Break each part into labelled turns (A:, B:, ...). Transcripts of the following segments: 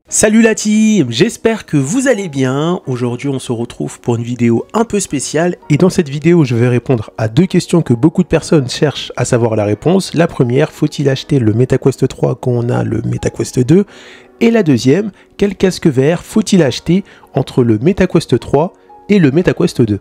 A: Salut la team, j'espère que vous allez bien. Aujourd'hui on se retrouve pour une vidéo un peu spéciale et dans cette vidéo je vais répondre à deux questions que beaucoup de personnes cherchent à savoir la réponse. La première, faut-il acheter le MetaQuest 3 quand on a le MetaQuest 2? Et la deuxième, quel casque VR faut-il acheter entre le MetaQuest 3 et le MetaQuest 2?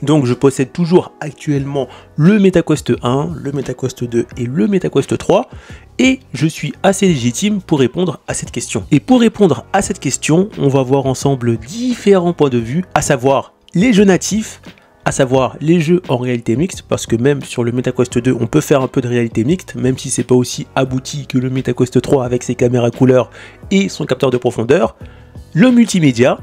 A: Donc je possède toujours actuellement le MetaQuest 1, le MetaQuest 2 et le MetaQuest 3 et je suis assez légitime pour répondre à cette question. Et pour répondre à cette question, on va voir ensemble différents points de vue, à savoir les jeux natifs, à savoir les jeux en réalité mixte, parce que même sur le MetaQuest 2, on peut faire un peu de réalité mixte, même si c'est pas aussi abouti que le MetaQuest 3 avec ses caméras couleur et son capteur de profondeur, le multimédia,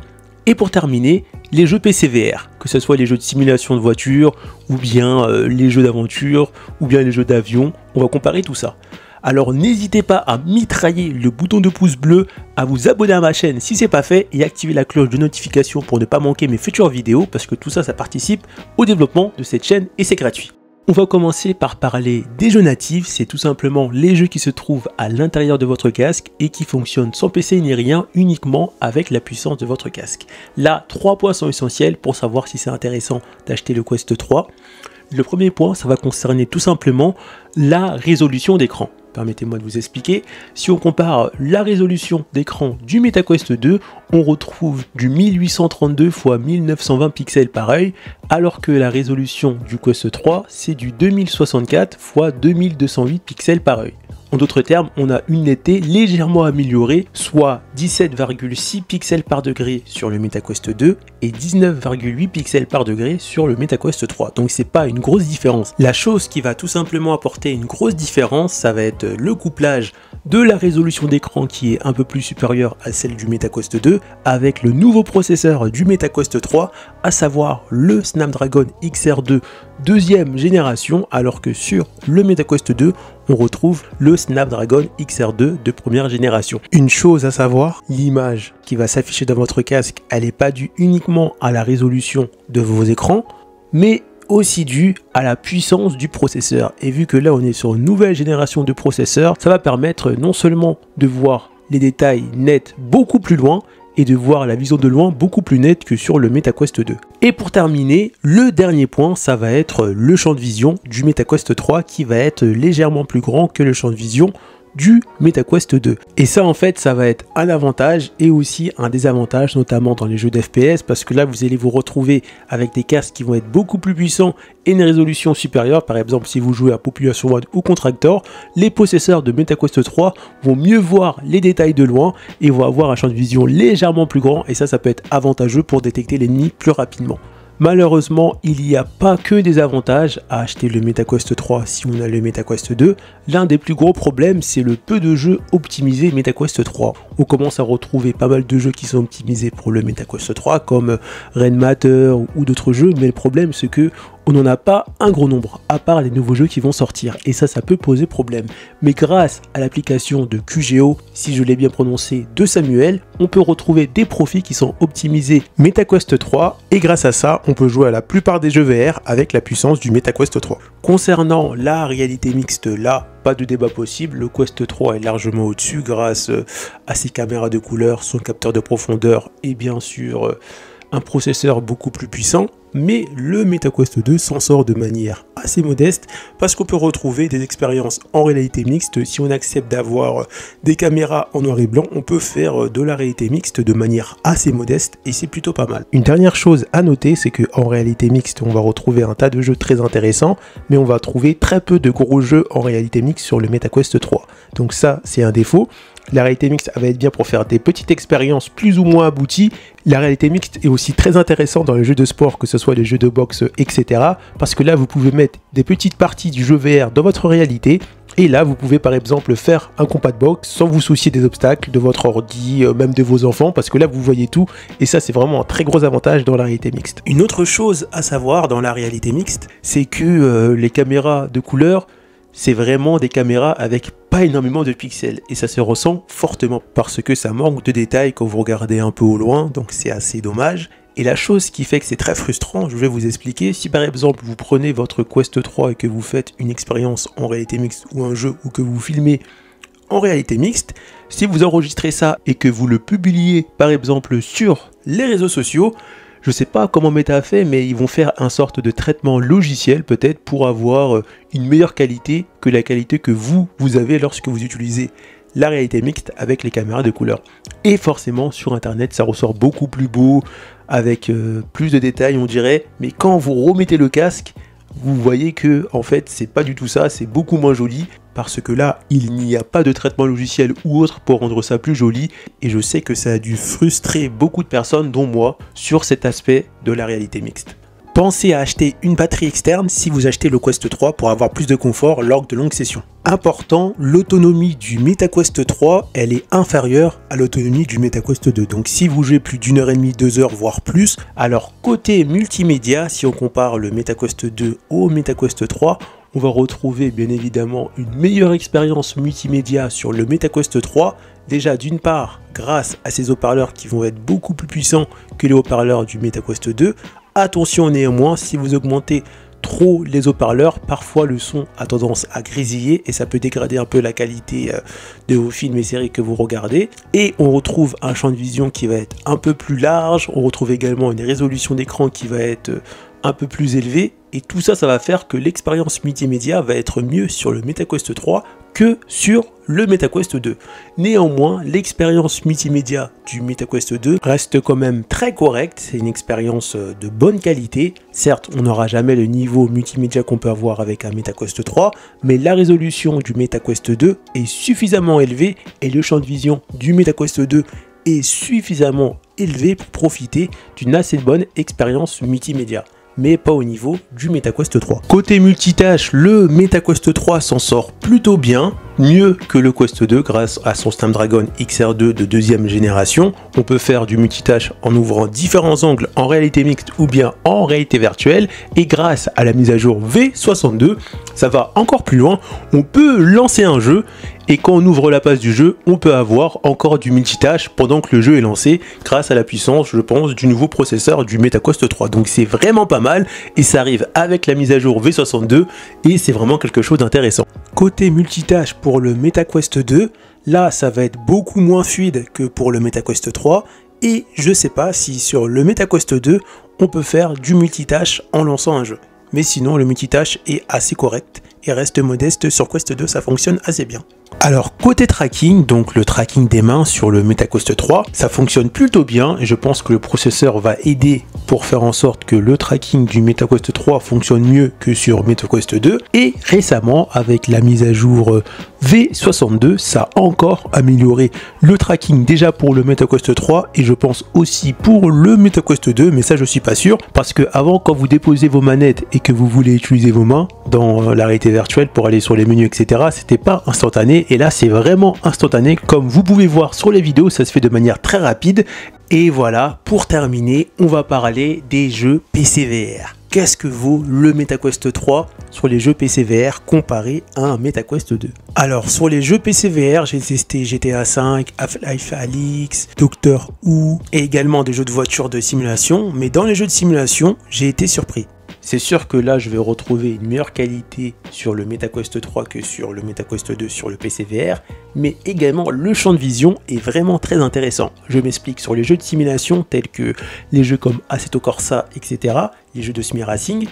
A: et pour terminer, les jeux PC VR, que ce soit les jeux de simulation de voiture, ou bien les jeux d'aventure, ou bien les jeux d'avion, on va comparer tout ça. Alors n'hésitez pas à mitrailler le bouton de pouce bleu, à vous abonner à ma chaîne si ce n'est pas fait, et activer la cloche de notification pour ne pas manquer mes futures vidéos, parce que tout ça, ça participe au développement de cette chaîne et c'est gratuit. On va commencer par parler des jeux natifs, c'est tout simplement les jeux qui se trouvent à l'intérieur de votre casque et qui fonctionnent sans PC ni rien, uniquement avec la puissance de votre casque. Là, 3 points sont essentiels pour savoir si c'est intéressant d'acheter le Quest 3. Le premier point, ça va concerner tout simplement la résolution d'écran. Permettez-moi de vous expliquer. Si on compare la résolution d'écran du MetaQuest 2, on retrouve du 1832 x 1920 pixels par œil, alors que la résolution du Quest 3, c'est du 2064 x 2208 pixels par œil. En d'autres termes, on a une netteté légèrement améliorée, soit 17,6 pixels par degré sur le MetaQuest 2 et 19,8 pixels par degré sur le MetaQuest 3. Donc c'est pas une grosse différence. La chose qui va tout simplement apporter une grosse différence, ça va être le couplage de la résolution d'écran qui est un peu plus supérieure à celle du MetaQuest 2 avec le nouveau processeur du MetaQuest 3, à savoir le Snapdragon XR2 deuxième génération, alors que sur le MetaQuest 2, on retrouve le Snapdragon XR2 de première génération. Une chose à savoir, l'image qui va s'afficher dans votre casque, elle n'est pas due uniquement à la résolution de vos écrans, mais aussi due à la puissance du processeur. Et vu que là on est sur une nouvelle génération de processeurs, ça va permettre non seulement de voir les détails nets beaucoup plus loin, et de voir la vision de loin beaucoup plus nette que sur le MetaQuest 2. Et pour terminer, le dernier point, ça va être le champ de vision du MetaQuest 3 qui va être légèrement plus grand que le champ de vision du MetaQuest 2. Et ça en fait, ça va être un avantage et aussi un désavantage, notamment dans les jeux d'FPS, parce que là vous allez vous retrouver avec des casques qui vont être beaucoup plus puissants et une résolution supérieure. Par exemple, si vous jouez à Population One ou Contractor, les possesseurs de MetaQuest 3 vont mieux voir les détails de loin et vont avoir un champ de vision légèrement plus grand, et ça peut être avantageux pour détecter l'ennemi plus rapidement. Malheureusement, il n'y a pas que des avantages à acheter le MetaQuest 3 si on a le MetaQuest 2. L'un des plus gros problèmes, c'est le peu de jeux optimisés MetaQuest 3. On commence à retrouver pas mal de jeux qui sont optimisés pour le MetaQuest 3, comme Rain Matter ou d'autres jeux, mais le problème c'est que on n'en a pas un gros nombre, à part les nouveaux jeux qui vont sortir, et ça peut poser problème. Mais grâce à l'application de QGO, si je l'ai bien prononcé, de Samuel, on peut retrouver des profils qui sont optimisés MetaQuest 3, et grâce à ça, on peut jouer à la plupart des jeux VR avec la puissance du MetaQuest 3. Concernant la réalité mixte, là, pas de débat possible, le Quest 3 est largement au-dessus grâce à ses caméras de couleur, son capteur de profondeur et bien sûr un processeur beaucoup plus puissant. Mais le MetaQuest 2 s'en sort de manière assez modeste parce qu'on peut retrouver des expériences en réalité mixte. Si on accepte d'avoir des caméras en noir et blanc, on peut faire de la réalité mixte de manière assez modeste et c'est plutôt pas mal. Une dernière chose à noter, c'est qu'en réalité mixte, on va retrouver un tas de jeux très intéressants, mais on va trouver très peu de gros jeux en réalité mixte sur le MetaQuest 3. Donc ça, c'est un défaut. La réalité mixte va être bien pour faire des petites expériences plus ou moins abouties. La réalité mixte est aussi très intéressante dans les jeux de sport, que ce soit les jeux de boxe, etc. Parce que là, vous pouvez mettre des petites parties du jeu VR dans votre réalité. Et là, vous pouvez par exemple faire un combat de boxe sans vous soucier des obstacles, de votre ordi, même de vos enfants, parce que là, vous voyez tout. Et ça, c'est vraiment un très gros avantage dans la réalité mixte. Une autre chose à savoir dans la réalité mixte, c'est que les caméras de couleur, c'est vraiment des caméras avec pas énormément de pixels et ça se ressent fortement parce que ça manque de détails quand vous regardez un peu au loin, donc c'est assez dommage. Et la chose qui fait que c'est très frustrant, je vais vous expliquer, si par exemple vous prenez votre Quest 3 et que vous faites une expérience en réalité mixte ou un jeu ou que vous filmez en réalité mixte, Si vous enregistrez ça et que vous le publiez par exemple sur les réseaux sociaux, je ne sais pas comment Meta a fait, mais ils vont faire un sorte de traitement logiciel peut-être pour avoir une meilleure qualité que la qualité que vous avez lorsque vous utilisez la réalité mixte avec les caméras de couleur. Et forcément sur internet ça ressort beaucoup plus beau, avec plus de détails on dirait, mais quand vous remettez le casque, vous voyez que en fait c'est pas du tout ça, c'est beaucoup moins joli parce que là il n'y a pas de traitement logiciel ou autre pour rendre ça plus joli, et je sais que ça a dû frustrer beaucoup de personnes dont moi sur cet aspect de la réalité mixte. Pensez à acheter une batterie externe si vous achetez le Quest 3 pour avoir plus de confort lors de longues sessions. Important, l'autonomie du MetaQuest 3, elle est inférieure à l'autonomie du MetaQuest 2. Donc si vous jouez plus d'une heure et demie, 2 heures, voire plus, alors côté multimédia, si on compare le MetaQuest 2 au MetaQuest 3, on va retrouver bien évidemment une meilleure expérience multimédia sur le MetaQuest 3. Déjà d'une part, grâce à ces haut-parleurs qui vont être beaucoup plus puissants que les haut-parleurs du MetaQuest 2. Attention néanmoins, si vous augmentez trop les haut-parleurs, parfois le son a tendance à grésiller et ça peut dégrader un peu la qualité de vos films et séries que vous regardez. Et on retrouve un champ de vision qui va être un peu plus large, on retrouve également une résolution d'écran qui va être un peu plus élevée, et tout ça, ça va faire que l'expérience multimédia va être mieux sur le MetaQuest 3 que sur le MetaQuest 2. Néanmoins, l'expérience multimédia du MetaQuest 2 reste quand même très correcte, c'est une expérience de bonne qualité. Certes, on n'aura jamais le niveau multimédia qu'on peut avoir avec un MetaQuest 3, mais la résolution du MetaQuest 2 est suffisamment élevée et le champ de vision du MetaQuest 2 est suffisamment élevé pour profiter d'une assez bonne expérience multimédia, mais pas au niveau du MetaQuest 3. Côté multitâche, le MetaQuest 3 s'en sort plutôt bien, mieux que le Quest 2 grâce à son Snapdragon XR2 de deuxième génération. On peut faire du multitâche en ouvrant différents angles en réalité mixte ou bien en réalité virtuelle, et grâce à la mise à jour V62, ça va encore plus loin. On peut lancer un jeu et quand on ouvre la page du jeu, on peut avoir encore du multitâche pendant que le jeu est lancé grâce à la puissance, je pense, du nouveau processeur du MetaQuest 3. Donc c'est vraiment pas mal et ça arrive avec la mise à jour V62 et c'est vraiment quelque chose d'intéressant. Côté multitâche pour le MetaQuest 2, là ça va être beaucoup moins fluide que pour le MetaQuest 3, et je sais pas si sur le MetaQuest 2 on peut faire du multitâche en lançant un jeu. Mais sinon le multitâche est assez correct et reste modeste. Sur Quest 2 ça fonctionne assez bien. Alors côté tracking, donc le tracking des mains sur le MetaQuest 3, ça fonctionne plutôt bien et je pense que le processeur va aider pour faire en sorte que le tracking du MetaQuest 3 fonctionne mieux que sur MetaQuest 2. Et récemment, avec la mise à jour V62, ça a encore amélioré le tracking déjà pour le MetaQuest 3 et je pense aussi pour le MetaQuest 2, mais ça je suis pas sûr parce que avant, quand vous déposez vos manettes et que vous voulez utiliser vos mains dans la réalité virtuelle pour aller sur les menus, etc., c'était pas instantané. Et là c'est vraiment instantané, comme vous pouvez voir sur les vidéos, ça se fait de manière très rapide. Et voilà, pour terminer, on va parler des jeux PC VR. Qu'est-ce que vaut le MetaQuest 3 sur les jeux PC VR comparé à un MetaQuest 2? Alors sur les jeux PC VR, j'ai testé GTA 5, Half-Life Alyx, Doctor Who et également des jeux de voiture de simulation, mais dans les jeux de simulation, j'ai été surpris. C'est sûr que là, je vais retrouver une meilleure qualité sur le MetaQuest 3 que sur le MetaQuest 2 sur le PC VR, mais également le champ de vision est vraiment très intéressant. Je m'explique, sur les jeux de simulation tels que les jeux comme Assetto Corsa, etc., les jeux de sim racing,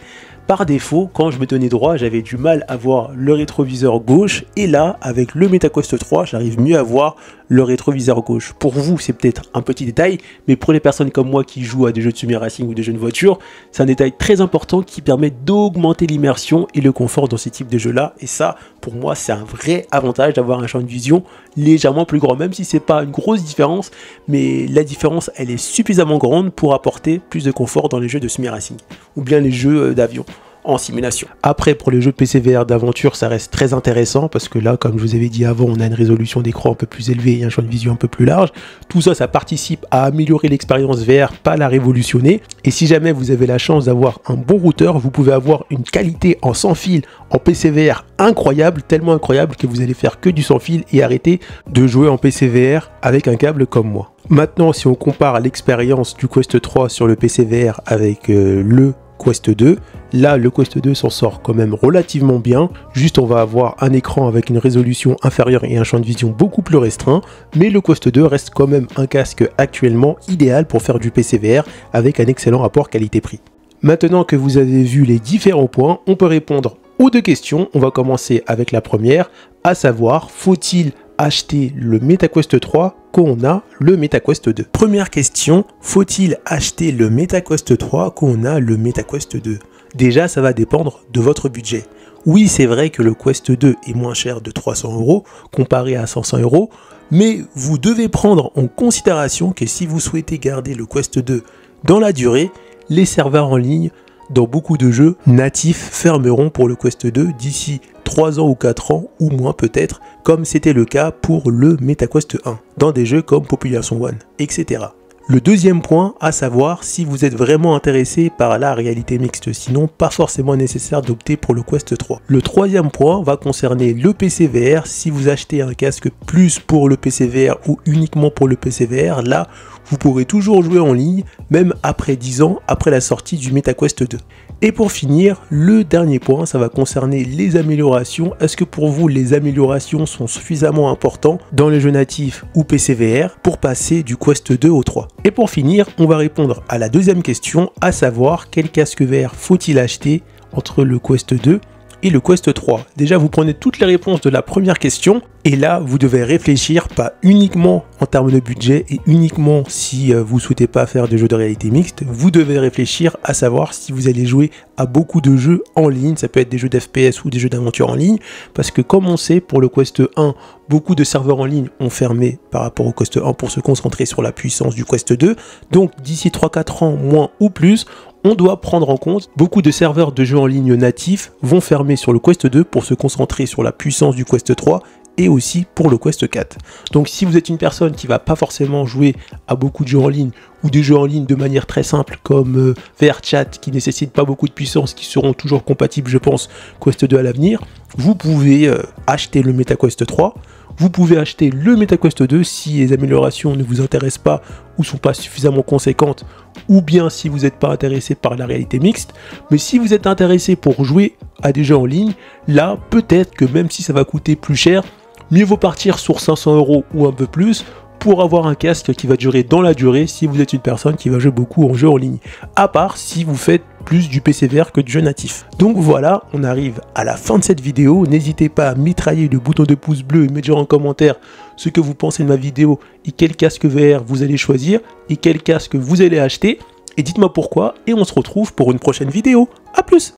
A: par défaut, quand je me tenais droit, j'avais du mal à voir le rétroviseur gauche, et là, avec le MetaQuest 3, j'arrive mieux à voir le rétroviseur gauche. Pour vous, c'est peut-être un petit détail, mais pour les personnes comme moi qui jouent à des jeux de sim-racing ou des jeux de voiture, c'est un détail très important qui permet d'augmenter l'immersion et le confort dans ces types de jeux-là, et ça, pour moi, c'est un vrai avantage d'avoir un champ de vision légèrement plus grand, même si c'est pas une grosse différence, mais la différence, elle est suffisamment grande pour apporter plus de confort dans les jeux de sim-racing, ou bien les jeux d'avion en simulation. Après, pour les jeux PC VR d'aventure, ça reste très intéressant parce que là, comme je vous avais dit avant, on a une résolution d'écran un peu plus élevée et un champ de vision un peu plus large. Tout ça, ça participe à améliorer l'expérience VR, pas la révolutionner. Et si jamais vous avez la chance d'avoir un bon routeur, vous pouvez avoir une qualité en sans fil en PC VR incroyable, tellement incroyable que vous allez faire que du sans fil et arrêter de jouer en PC VR avec un câble comme moi. Maintenant, si on compare l'expérience du Quest 3 sur le PC VR avec le Quest 2, Là, le Quest 2 s'en sort quand même relativement bien. Juste, on va avoir un écran avec une résolution inférieure et un champ de vision beaucoup plus restreint. Mais le Quest 2 reste quand même un casque actuellement idéal pour faire du PC VR avec un excellent rapport qualité-prix. Maintenant que vous avez vu les différents points, on peut répondre aux deux questions. On va commencer avec la première, à savoir, faut-il acheter le MetaQuest 3 quand on a le MetaQuest 2? Première question, faut-il acheter le MetaQuest 3 quand on a le MetaQuest 2? Déjà, ça va dépendre de votre budget. Oui, c'est vrai que le Quest 2 est moins cher de 300 € comparé à 500 €, mais vous devez prendre en considération que si vous souhaitez garder le Quest 2 dans la durée, les serveurs en ligne dans beaucoup de jeux natifs fermeront pour le Quest 2 d'ici 3 ans ou 4 ans ou moins peut-être, comme c'était le cas pour le MetaQuest 1, dans des jeux comme Population 1, etc. Le deuxième point, à savoir si vous êtes vraiment intéressé par la réalité mixte, sinon pas forcément nécessaire d'opter pour le Quest 3. Le troisième point va concerner le PC VR. Si vous achetez un casque plus pour le PC VR ou uniquement pour le PC VR, là, vous pourrez toujours jouer en ligne, même après 10 ans, après la sortie du MetaQuest 2. Et pour finir, le dernier point, ça va concerner les améliorations. Est-ce que pour vous, les améliorations sont suffisamment importantes dans les jeux natifs ou PC VR pour passer du Quest 2 au 3? Et pour finir, on va répondre à la deuxième question, à savoir quel casque VR faut-il acheter entre le Quest 2 et le Quest 3. Déjà, vous prenez toutes les réponses de la première question et là, vous devez réfléchir, pas uniquement en termes de budget et uniquement si vous souhaitez pas faire de jeux de réalité mixte, vous devez réfléchir à savoir si vous allez jouer à beaucoup de jeux en ligne, ça peut être des jeux d'FPS ou des jeux d'aventure en ligne, parce que comme on sait, pour le Quest 1, beaucoup de serveurs en ligne ont fermé par rapport au Quest 1 pour se concentrer sur la puissance du Quest 2, donc d'ici 3-4 ans, moins ou plus, on doit prendre en compte, beaucoup de serveurs de jeux en ligne natifs vont fermer sur le Quest 2 pour se concentrer sur la puissance du Quest 3 et aussi pour le Quest 4. Donc si vous êtes une personne qui va pas forcément jouer à beaucoup de jeux en ligne ou des jeux en ligne de manière très simple comme VRChat qui nécessitent pas beaucoup de puissance, qui seront toujours compatibles je pense Quest 2 à l'avenir, vous pouvez acheter le MetaQuest 3. Vous pouvez acheter le MetaQuest 2 si les améliorations ne vous intéressent pas ou sont pas suffisamment conséquentes, ou bien si vous n'êtes pas intéressé par la réalité mixte. Mais si vous êtes intéressé pour jouer à des jeux en ligne, là peut-être que même si ça va coûter plus cher, mieux vaut partir sur 500 € ou un peu plus pour avoir un casque qui va durer dans la durée si vous êtes une personne qui va jouer beaucoup en jeu en ligne. À part si vous faites plus du PC VR que du jeu natif. Donc voilà, on arrive à la fin de cette vidéo. N'hésitez pas à mitrailler le bouton de pouce bleu et me dire en commentaire ce que vous pensez de ma vidéo et quel casque VR vous allez choisir et quel casque vous allez acheter. Et dites-moi pourquoi et on se retrouve pour une prochaine vidéo. A plus!